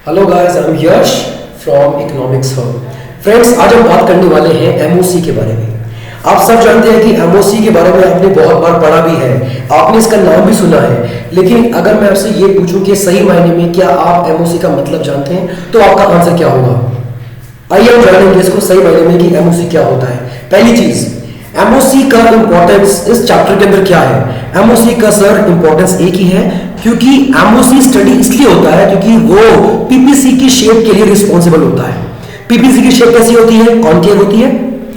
Hello guys, I am Yash from economics hub. Friends, आज हम बात करने वाले हैं एमओसी के बारे में। आप सब जानते हैं कि एमओसी के बारे में आपने बहुत बार पढ़ा भी है, आपने इसका नाम भी सुना है। लेकिन अगर मैं आपसे ये पूछूं कि सही मायने में क्या आप एमओसी का मतलब जानते हैं, तो आपका आंसर क्या होगा? आइए हम जानेंगे इसको सही मायने में कि एमओसी क्या होता है। पहली चीज, एमओसी का इंपॉर्टेंस इस चैप्टर के अंदर क्या है? एमओसी का सर इंपॉर्टेंस एक ही है, क्योंकि एमओसी स्टडी इसलिए होता है क्योंकि वो पीपीसी की शेप के लिए रिस्पॉन्सिबल होता है। पीपीसी की शेप कैसी होती है? कॉन्केव होती है।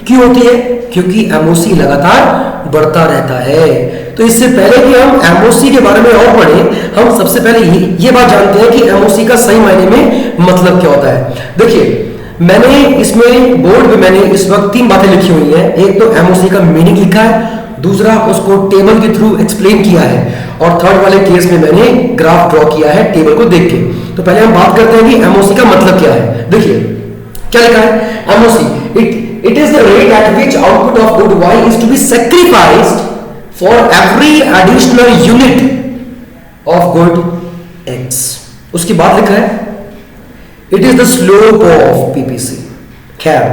क्यों होती है? क्योंकि एमओसी लगातार बढ़ता रहता है। तो इससे पहले कि हम एमओसी के बारे में और पढ़ें, हम सबसे पहले ये बात जानते हैं कि एमओसी का सही मायने में मतलब क्या होता है। देखिए, मैंने इसमें बोर्ड पे मैंने इस वक्त 3 बातें लिखी हुई हैं। एक तो एमओसी का मीनिंग लिखा है, दूसरा उसको टेबल के थ्रू एक्सप्लेन किया है, और थर्ड वाले केस में मैंने ग्राफ ड्रॉ किया है टेबल को देख के। तो पहले हम बात करते हैं कि एमओसी का मतलब क्या है। देखिए क्या लिखा है MOC, it is the rate at which output of good Y is to be sacrificed for every additional unit of good X. उसके बाद लिखा है it is the slope of PPC. खैर,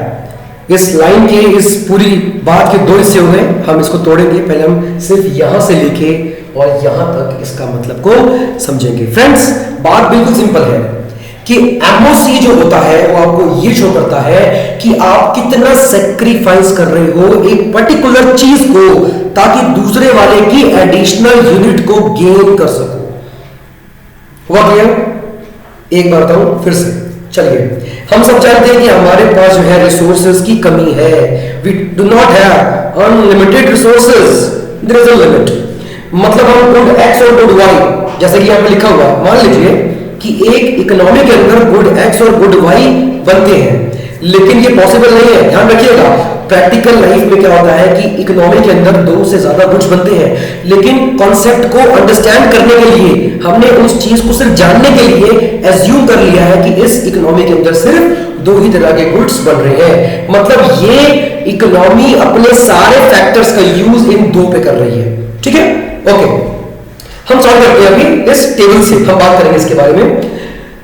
इस लाइन के इस पूरी बात के 2 हिस्से हो गए, हम इसको तोड़ेंगे। पहले हम सिर्फ यहां से लेके और यहां तक इसका मतलब को समझेंगे। फ्रेंड्स, बात बिल्कुल सिंपल है कि एमओसी जो होता है वो आपको ये शो करता है कि आप कितना सेक्रीफाइस कर रहे हो एक पर्टिकुलर चीज को, ताकि दूसरे वाले की एडिशनल यूनिट को गेन कर सको। हुआ क्लियर? एक बार बताऊं फिर से। चलिए, हम सब जानते हैं कि हमारे पास जो है रिसोर्सेज की कमी है। We do not have unlimited resources, there is a limit. मतलब हम गुड एक्स और गुड वाई, जैसे कि यहां पे लिखा हुआ, मान लीजिए कि एक इकोनॉमी के अंदर गुड एक्स और गुड वाई बनते हैं, लेकिन ये पॉसिबल नहीं है। ध्यान रखिएगा, प्रैक्टिकल लाइफ में क्या होता है कि इकोनॉमी के अंदर 2 से ज्यादा गुड्स बनते हैं, लेकिन कॉन्सेप्ट को अंडरस्टैंड करने के लिए हमने उस चीज को सिर्फ जानने के लिए एज्यूम कर लिया है कि इस इकोनॉमी के अंदर सिर्फ 2 ही तरह के गुड्स बन रहे हैं। मतलब ये इकोनॉमी अपने सारे फैक्टर्स का यूज इन 2 पे कर रही है। ठीक है, ओके। हम सॉल्व करते हैं अभी इस टेबल से, हम बात करेंगे इसके बारे में।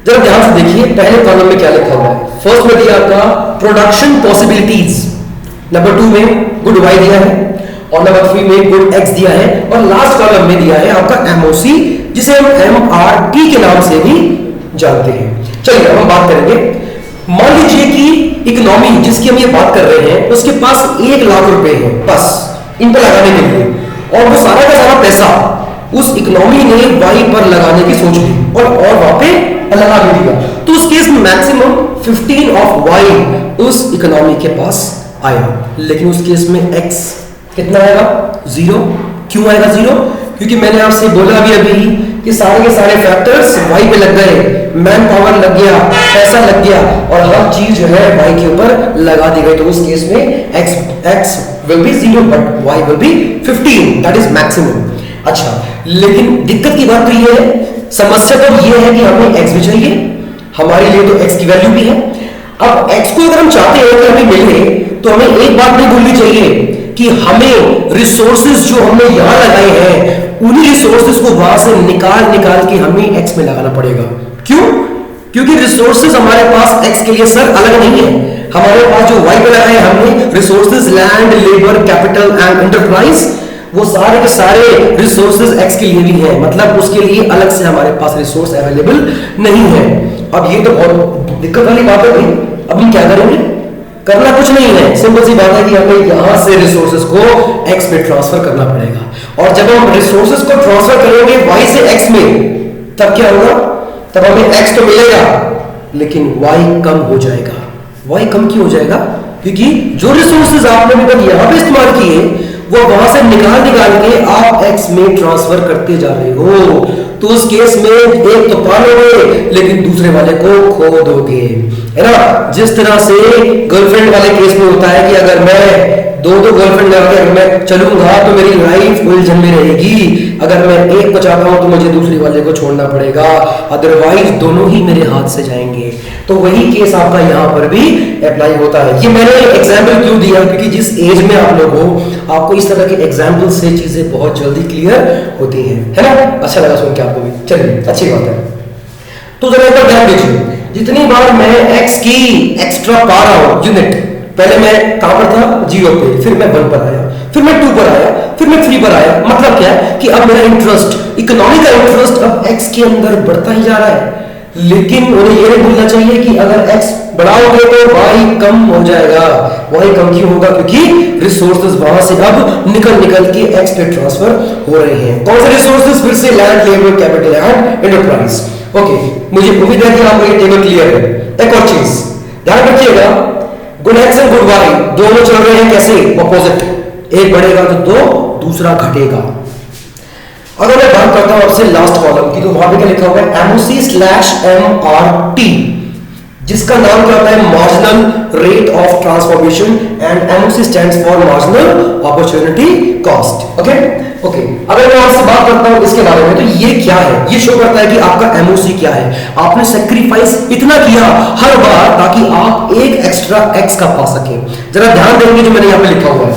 जरा ध्यान से देखिए, पहले कॉलम में क्या लिखा हुआ है। फर्स्ट में दिया आपका प्रोडक्शन पॉसिबिलिटीज, नंबर 2 में गुड वाई दिया है, और नंबर 3 में गुड एक्स दिया है, और लास्ट कॉलम में दिया है आपका एमओसी, जिसे हम एमआरटी के नाम से भी जानते हैं। चलिए अब हम बात करेंगे। मान लीजिए कि इकोनॉमी जिसकी हम ये बात कर रहे हैं, उसके पास 1 लाख रुपए है बस इन पर लगाने के लिए, और वो सारा का सारा पैसा उस इकोनॉमी ने वाई पर लगाने की सोच ली और वहां पे लगा भी दिया। तो उस केस में मैक्सिमम 15 ऑफ वाई उस इकोनॉमी के पास आया, लेकिन उस केस में x कितना आएगा? 0। क्यों आएगा 0? क्योंकि मैंने आपसे बोला भी अभी कि सारे के सारे फैक्टर्स y पे लग गए, मैन पावर लग गया, पैसा लग गया, और हर चीज जो है y के ऊपर लगा दी गई। तो उस केस में x will be 0 but y will be 15, that is maximum। अच्छा, लेकिन दिक्कत की बात तो ये है, समस्या तो ये है कि हमें x भी चाहिए, हमारे लिए तो x की वैल्यू भी है। अब x को अगर हम चाहते हैं कि हमें मिले, तो हमें एक बात नहीं भूलनी चाहिए कि हमें रिसोर्सेज जो हमने यहां लगाए हैं, उन्हीं रिसोर्सेज को वहां से निकाल के हमें x में लगाना पड़ेगा। क्यों? क्योंकि रिसोर्सेज हमारे पास x के लिए सर अलग नहीं है। हमारे पास जो y पे लगाए हमने resources, land, labour, capital and enterprise, वो सारे के सारे रिसोर्सेज x के लिए भी है। मतलब उसके लिए अलग से हमारे पास रिसोर्स अवेलेबल नहीं है। अब ये तो बहुत दिक्कत वाली बात है भाई। अब हम क्या करेंगे? करना कुछ नहीं है, सिंपल सी बात है कि हमें यहां से रिसोर्सेज को x में ट्रांसफर करना पड़ेगा, और जब हम रिसोर्सेज को ट्रांसफर करेंगे y से x में, तब क्या होगा? तब हमें x तो मिलेगा, लेकिन y कम हो जाएगा। y कम क्यों हो जाएगा? क्योंकि जो रिसोर्सेज आपने अभी तक यहां पे इस्तेमाल किए, वो वहां से निकाल के आप x में ट्रांसफर करते जा रहे हो। तो उस केस में एक तो पालोगे, लेकिन दूसरे वाले को खो दोगे, है ना? जिस तरह से गर्लफ्रेंड वाले केस में होता है कि अगर मैं 2 गर्लफ्रेंड अगर मैं चलूंगा तो मेरी लाइफ उलझन में रहेगी। अगर मैं एक को चाहता हूं तो मुझे दूसरी वाले को छोड़ना पड़ेगा, अदरवाइज दोनों ही मेरे हाथ से जाएंगे। तो वही केस आपका यहां पर भी अप्लाई होता है। ये मैंने एग्जाम्पल क्यों दिया? क्योंकि जिस एज में आप लोग हो, आपको इस तरह के एग्जाम्पल से चीजें बहुत जल्दी क्लियर होती हैं, है ना? अच्छा लगा सुन के आपको भी। चलिए, अच्छी बात है। तो जरा एक बार ध्यान दीजिए, जितनी बार मैं x की एक्स्ट्रा पा रहा हूं यूनिट, पहले मैं कहां पर था 0 पे, फिर मैं 1 पर आया, फिर मैं 2 पर आया, फिर मैं 3 पर आया, मतलब क्या है कि अब मेरा इंटरेस्ट, इकोनॉमी का इंटरेस्ट अब x के अंदर बढ़ता ही जा रहा है। लेकिन उन्हें यह नहीं भूलना चाहिए कि अगर x बढ़ाओगे तो y कम हो जाएगा। y कम क्यों होगा? क्योंकि रिसोर्सेज वहां से अब निकल के x पे ट्रांसफर हो रहे हैं। कौन से रिसोर्सेज? फिर से land, labour, capital and enterprise. Okay, मुझे उम्मीद है कि आपको ये टेबल क्लियर है। एक और चीज ध्यान रखिएगा, good X and good Y दोनों चल रहे हैं कैसे? ऑपोजिट, एक बढ़ेगा तो दो, दूसरा घटेगा। अगर मैं बात करता हूं आपसे लास्ट कॉलम की, तो वहां पे क्या लिखा हुआ है? MOC/MRT, जिसका नाम क्या होता है? Marginal rate of transformation, and MOC stands for marginal opportunity cost. Okay, अगर मैं आपसे बात करता हूं इसके बारे में, तो ये क्या है? ये शो करता है कि आपका MOC क्या है। आपने सेक्रीफाइस इतना किया हर बार ताकि आप एक एक्स्ट्रा एक्स का पा सके। जरा ध्यान देंगे जो मैंने यहां पे लिखा हुआ है,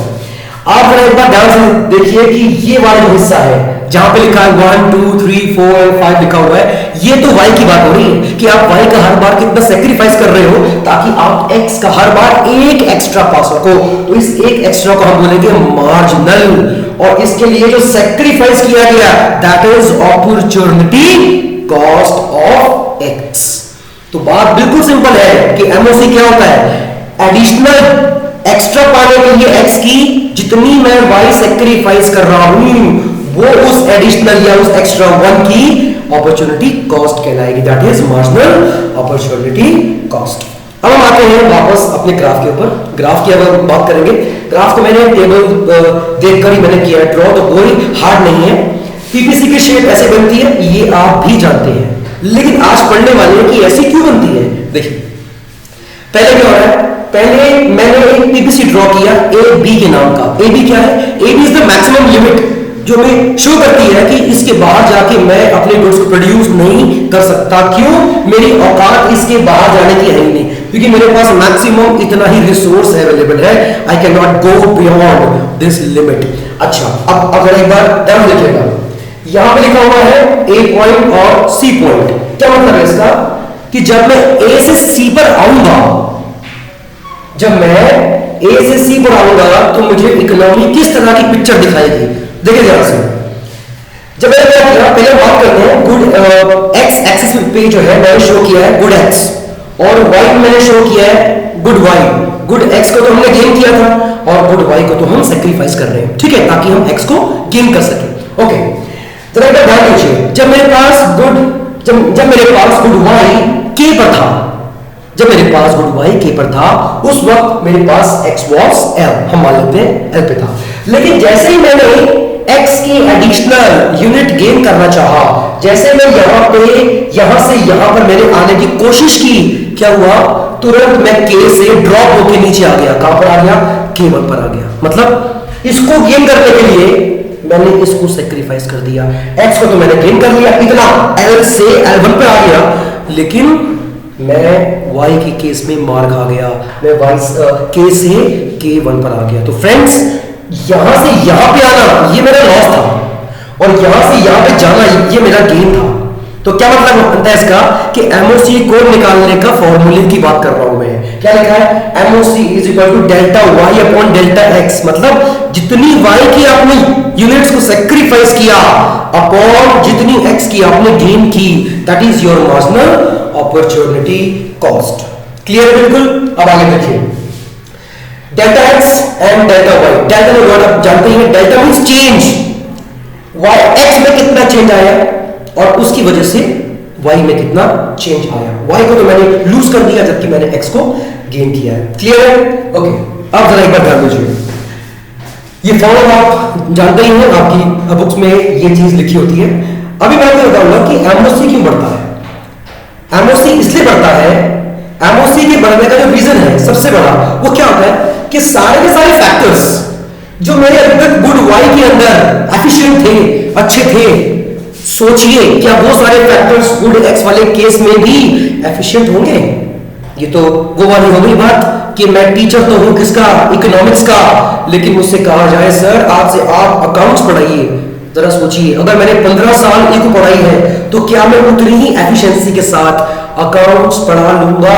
आप जरा एक बार ध्यान से देखिए कि ये वाला जो हिस्सा है जहां पे लिखा है 1 2 3 4 और 5 लिखा हुआ है, ये तो y की बात हो रही है कि आप y का हर बार कितना सेक्रीफाइस कर रहे हो ताकि आप x का हर बार एक एक्स्ट्रा पा सको। तो इस एक एक्स्ट्रा को हम बोलेंगे मार्जिनल, और इसके लिए जो सेक्रीफाइस किया गया that is opportunity cost of x। तो बात बिल्कुल सिंपल है कि MOC क्या होता है? एडिशनल एक्स्ट्रा पाने के लिए x की जितनी मैं y सेक्रीफाइस कर रहा हूं वो उस एडिशनल या उस एक्स्ट्रा 1 की अपॉर्चुनिटी कॉस्ट कहलाएगी, that is marginal opportunity cost. अब हम आते हैं वापस अपने ग्राफ के ऊपर। ग्राफ की अगर बात करेंगे, ग्राफ को मैंने टेबल देखकर ही मैंने किया है ड्रॉ, तो कोई हार्ड नहीं है। पीपीसी की शेप ऐसे बनती है, ये आप भी जानते हैं, लेकिन आज पढ़ने वाले हैं कि ऐसी क्यों बनती है। देखिए पहले क्या हो रहा है, पहले मैंने एक पीपीसी ड्रॉ किया ए बी के नाम का। ए बी क्या है? A B is the maximum limit जो हमें शो करती है कि इसके बाहर जाके मैं अपने गुड्स को प्रोड्यूस नहीं कर सकता। क्यों? मेरी औकात इसके बाहर जाने की है ही नहीं, क्योंकि मेरे पास मैक्सिमम इतना ही रिसोर्स अवेलेबल है। I can not go beyond this limit. अच्छा, अब अगर एक बार ध्यान देखिएगा, यहां पे लिखा हुआ है ए पॉइंट और सी पॉइंट। क्या मतलब है इसका? कि जब मैं ए से सी पर आऊंगा, जब मैं ए से सी पर आऊंगा तो मुझे इकोनॉमी किस तरह की पिक्चर दिखाएगी। देखिए जरा से, जब मैंने क्या किया, पहले बात करते हैं गुड एक्स एक्सिस पे जो है मैंने शो किया है गुड एक्स, और वाई मैंने शो किया है गुड वाई। गुड एक्स को तो हमने गेन किया था और गुड वाई को तो हम सेक्रीफाइस कर रहे हैं, ठीक है, ताकि हम एक्स को गेन कर सके। ओके, जरा एक बार ध्यान दीजिए, जब मेरे पास गुड वाई के पर था, जब मेरे पास गुड वाई के पर था, उस वक्त मेरे पास x was l, हम मान लेते हैं l पे था। लेकिन जैसे ही मैंने x की एडिशनल यूनिट गेन करना चाहा, जैसे मैं यहां से यहां पर मैंने आने की कोशिश की, क्या हुआ? तुरंत मैं k से ड्रॉप होके नीचे आ गया। कहां पर आ गया? k1 पर आ गया। मतलब इसको गेन करने के लिए मैंने इसको सेक्रीफाइस कर दिया। x को तो मैंने गेन कर लिया, इतना l से l1 पे आ गया, लेकिन मैं y के केस में मार खा गया, मैं k से k1 पर आ गया। तो फ्रेंड्स, यहां से यहां पे आना ये मेरा लॉस था, और यहां से यहां पे जाना ये मेरा गेन था। तो क्या मतलब बनता है इसका कि MOC को निकालने का फॉर्मूले की बात कर रहा हूं मैं। क्या लिखा है? MOC is equal to delta y upon delta x, मतलब जितनी y की आपने यूनिट्स को सेक्रीफाइस किया अपॉन जितनी x की आपने गेन की, that is your marginal opportunity cost. Clear? बिल्कुल। अब आगे देखिए, delta x and delta y। Delta में वर्ड आप जानते हैं, delta means change, y x में कितना चेंज आया और उसकी वजह से y में कितना चेंज आया। y को तो मैंने लूज कर दिया जबकि मैंने x को गेन किया है। क्लियर है? ओके, अब जरा एक बार ध्यान दीजिए, ये फॉर्मूला आप जानते ही हैं, आपकी बुक्स में ये चीज लिखी होती है। अभी मैं आपको बताऊंगा कि MOC क्यों बढ़ता है। MOC इसलिए बढ़ता है, MOC के बढ़ने का जो रीजन है सबसे बड़ा, वो क्या होता है कि सारे के सारे फैक्टर्स जो मेरे अभी तक गुड वाई के अंदर एफिशिएंट थे, अच्छे थे, सोचिए क्या वो सारे फैक्टर्स गुड एक्स वाले केस में भी एफिशिएंट होंगे? ये तो वो वाली हो गई बात कि मैं टीचर तो हूं किसका? इकोनॉमिक्स का, लेकिन मुझसे कहा जाए सर आज से आप अकाउंट्स पढ़ाइए, जरा सोचिए, अगर मैंने 15 साल इको पढ़ाई है तो क्या मैं उतनी ही एफिशिएंसी के साथ अकाउंट्स पढ़ा लूंगा?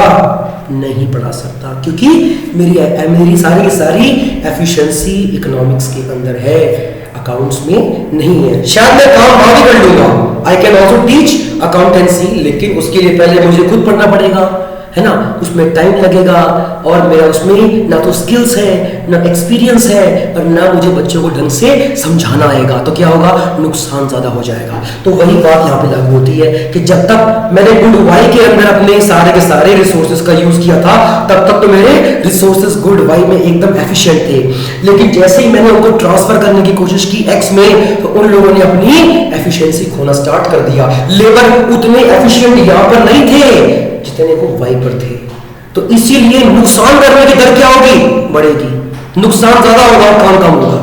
नहीं पढ़ा सकता, क्योंकि मेरी सारी की सारी एफिशिएंसी इकोनॉमिक्स के अंदर है, अकाउंट्स में नहीं है। शायद मैं काम वहां भी कर लूंगा, I can also teach accountancy, लेकिन उसके लिए पहले मुझे खुद पढ़ना पड़ेगा, है ना, उसमें टाइम लगेगा और मेरा उसमें ना तो स्किल्स है, ना एक्सपीरियंस है, और ना मुझे बच्चों को ढंग से समझाना आएगा, तो क्या होगा, नुकसान ज्यादा हो जाएगा। तो वही बात यहाँ पे लागू होती है कि जब तक मैंने गुड वाई के अंदर अपने सारे के सारे रिसोर्सेज का यूज किया था, तब तक तो मेरे रिसोर्सेज गुड वाई में एकदम एफिशिएंट थे, लेकिन जैसे ही मैंने उनको ट्रांसफर करने की कोशिश की एक्स में, तो उन लोगों ने अपनी एफिशिएंसी खोना स्टार्ट कर दिया। लेबर उतने एफिशिएंट यहाँ पर नहीं थे जितने को वाई पर थे, तो इसीलिए नुकसान करने की दर क्या होगी, बढ़ेगी, नुकसान ज्यादा होगा, काम कम होगा।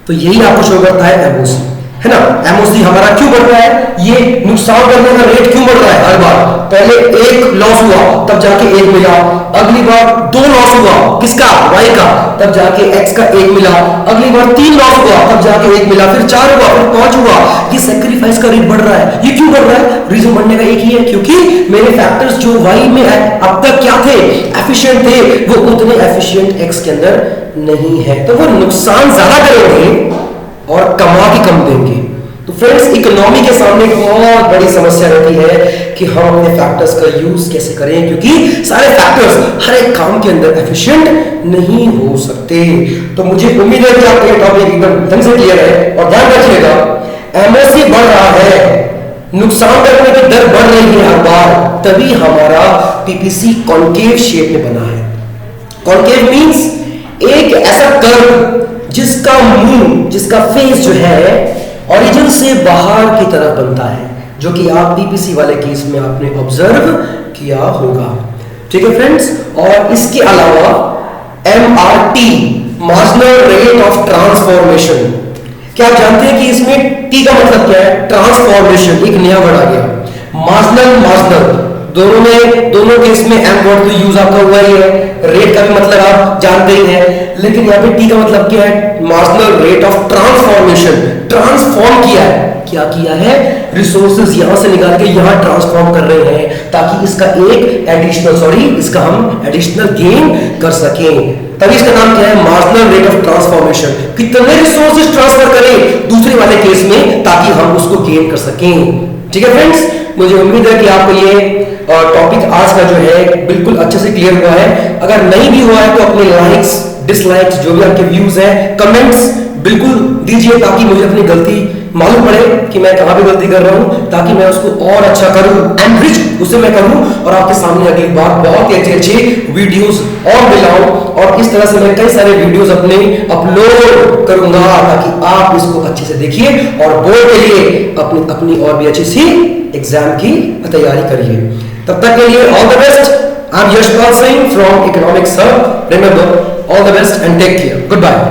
तो यही आपको शो करता है एमओसी, है ना। एमओसी हमारा क्यों बढ़ रहा है, ये नुकसान करने का रेट क्यों बढ़ रहा है? हर बार पहले एक लॉस हुआ तब जाके एक मिला, अगली बार 2 लॉस हुआ, किसका, वाई का, तब जाके एक्स का 1 मिला, अगली बार 3 लॉस हुआ तब जाके 1 मिला, फिर 4 हुआ, फिर 5 हुआ। ये सैक्रिफाइस का रेट बढ़ रहा है। ये क्यों बढ़ रहा है? रीजन बढ़ने का एक ही है, क्योंकि मेरे फैक्टर्स जो वाई में अब तक क्या थे, एफिशिएंट थे, वो उतने एफिशिएंट एक्स के अंदर नहीं है, तो वो नुकसान ज्यादा करेंगे और कमा के कम देंगे। तो फ्रेंड्स, इकोनॉमी के सामने एक बहुत बड़ी समस्या रहती है कि हम अपने फैक्टर्स का यूज कैसे करें, क्योंकि सारे फैक्टर्स हर एक काम के अंदर एफिशिएंट नहीं हो सकते। तो मुझे उम्मीद है कि आपको ये टॉपिक एकदम ढंग से क्लियर है, और ध्यान रखिएगा, एमएससी बढ़ रहा है, नुकसान करने की दर बढ़ रही है हर बार, तभी हमारा पीपीसी कॉन्केव शेप में बना है। कॉन्केव मींस एक ऐसा कर्व जिसका मुंह, जिसका फेस जो है ओरिजिन से बाहर की तरफ बनता है, जो कि आप पीपीसी वाले केस में आपने ऑब्जर्व किया होगा। ठीक है फ्रेंड्स, और इसके अलावा MRT, marginal rate of transformation, क्या आप जानते हैं कि इसमें टी का मतलब क्या है? ट्रांसफॉर्मेशन, एक नया वर्ड आ गया। मार्जिनल दोनों केस में एम वर्ड तो यूज आपका हुआ ही है, रेट का भी मतलब आप जानते ही हैं, लेकिन यहाँ पे टी का मतलब क्या है? Marginal rate of transformation, transform किया है, क्या किया है? रिसोर्सेज यहां से निकाल के यहां ट्रांसफॉर्म कर रहे हैं, ताकि इसका हम एडिशनल गेन कर सकें। तभी इसका नाम क्या है? Marginal rate of transformation. कितने रिसोर्सेज ट्रांसफर करें दूसरे वाले केस में, ताकि हम उसको गेन कर सकें। ठीक है फ्रेंड्स, मुझे उम्मीद है कि आपको ये टॉपिक आज का जो है बिल्कुल अच्छे से क्लियर हुआ है। अगर नहीं भी हुआ है तो अपने लाइक्स, डिसलाइक्स, जो भी आपके व्यूज हैं, कमेंट्स बिल्कुल दीजिए, ताकि मुझे अपनी गलती मालूम पड़े कि मैं कहां पे गलती कर रहा हूं, ताकि मैं उसको और अच्छा करूं, एनरिच उसे मैं करूं, और आपके सामने अगली बार बहुत ही अच्छे वीडियोस और मिलाऊं, और इस तरह से मैं कई सारे वीडियोस अपने अपलोड करूंगा, ताकि आप इसको अच्छे से देखिए और बोर्ड के लिए अपनी और भी अच्छी सी एग्जाम की तैयारी करिए। तब तक के लिए all the best. I am Yashpal Singh from economics hub. Remember, all the best and take care. Good bye.